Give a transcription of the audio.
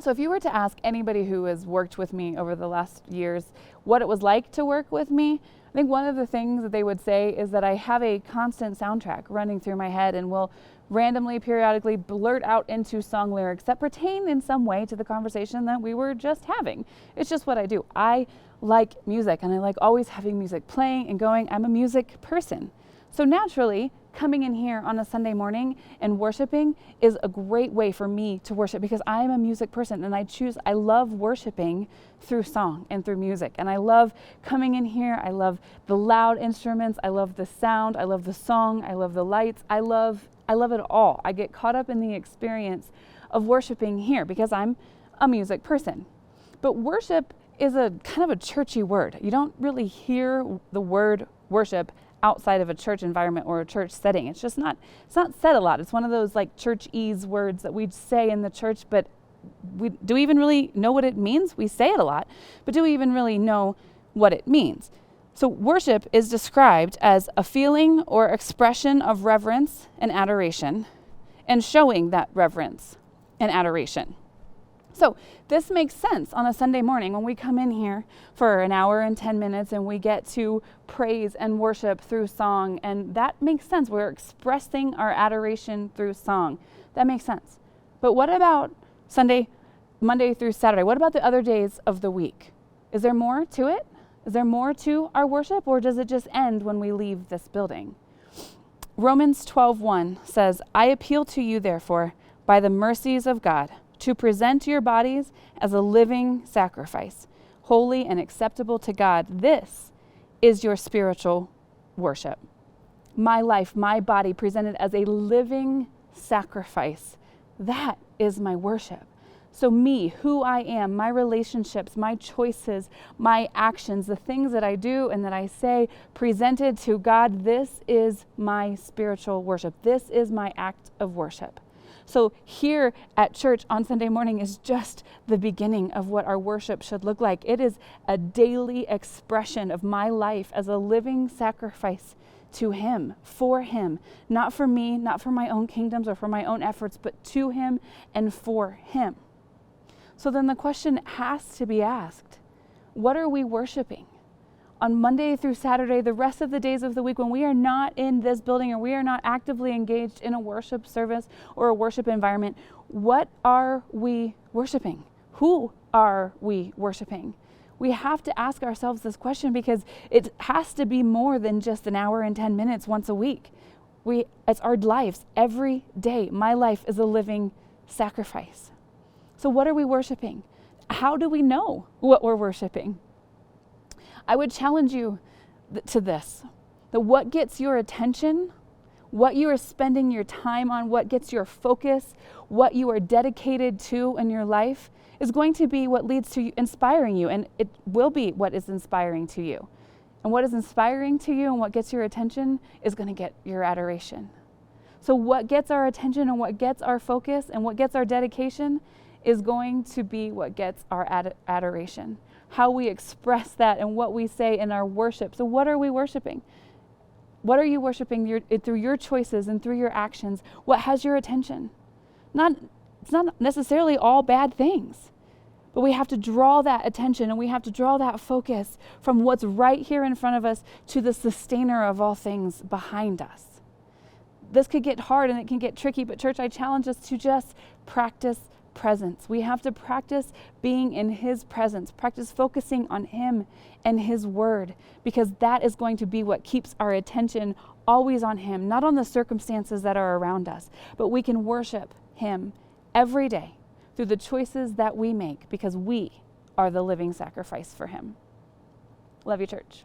So if you were to ask anybody who has worked with me over the last years what it was like to work with me, I think one of the things that they would say is that I have a constant soundtrack running through my head and will randomly, periodically blurt out into song lyrics that pertain in some way to the conversation that we were just having. It's just what I do. I like music, and I like always having music playing and going. I'm a music person. So naturally, coming in here on a Sunday morning and worshiping is a great way for me to worship, because I'm a music person and I love worshiping through song and through music. And I love coming in here. I love the loud instruments. I love the sound. I love the song. I love the lights. I love it all. I get caught up in the experience of worshiping here because I'm a music person. But worship is a kind of a churchy word. You don't really hear the word worship outside of a church environment or a church setting. It's not said a lot. It's one of those like church-ese words that we say in the church, but do we even really know what it means? We say it a lot, but do we even really know what it means? So worship is described as a feeling or expression of reverence and adoration, and showing that reverence and adoration. So this makes sense on a Sunday morning when we come in here for an hour and 10 minutes and we get to praise and worship through song, and that makes sense. We're expressing our adoration through song. That makes sense. But what about Monday through Saturday? What about the other days of the week? Is there more to it? Is there more to our worship, or does it just end when we leave this building? Romans 12:1 says, I appeal to you, therefore, by the mercies of God, to present your bodies as a living sacrifice, holy and acceptable to God. This is your spiritual worship. My life, my body presented as a living sacrifice. That is my worship. So me, who I am, my relationships, my choices, my actions, the things that I do and that I say presented to God, this is my spiritual worship. This is my act of worship. So here at church on Sunday morning is just the beginning of what our worship should look like. It is a daily expression of my life as a living sacrifice to Him, for Him, not for me, not for my own kingdoms or for my own efforts, but to Him and for Him. So then the question has to be asked, what are we worshiping? On Monday through Saturday, the rest of the days of the week, when we are not in this building or we are not actively engaged in a worship service or a worship environment, what are we worshiping? Who are we worshiping? We have to ask ourselves this question, because it has to be more than just an hour and 10 minutes once a week. It's our lives every day. My life is a living sacrifice. So what are we worshiping? How do we know what we're worshiping? I would challenge you to this, that what gets your attention, what you are spending your time on, what gets your focus, what you are dedicated to in your life is going to be what leads to inspiring you, and it will be what is inspiring to you. And what is inspiring to you and what gets your attention is going to get your adoration. So what gets our attention and what gets our focus and what gets our dedication is going to be what gets our adoration. How we express that and what we say in our worship. So what are we worshiping? What are you worshiping through your choices and through your actions? What has your attention? It's not necessarily all bad things, but we have to draw that attention and we have to draw that focus from what's right here in front of us to the sustainer of all things behind us. This could get hard and it can get tricky, but church, I challenge us to just practice presence. We have to practice being in His presence, practice focusing on Him and His word, because that is going to be what keeps our attention always on Him, not on the circumstances that are around us, but we can worship Him every day through the choices that we make, because we are the living sacrifice for Him. Love you, church.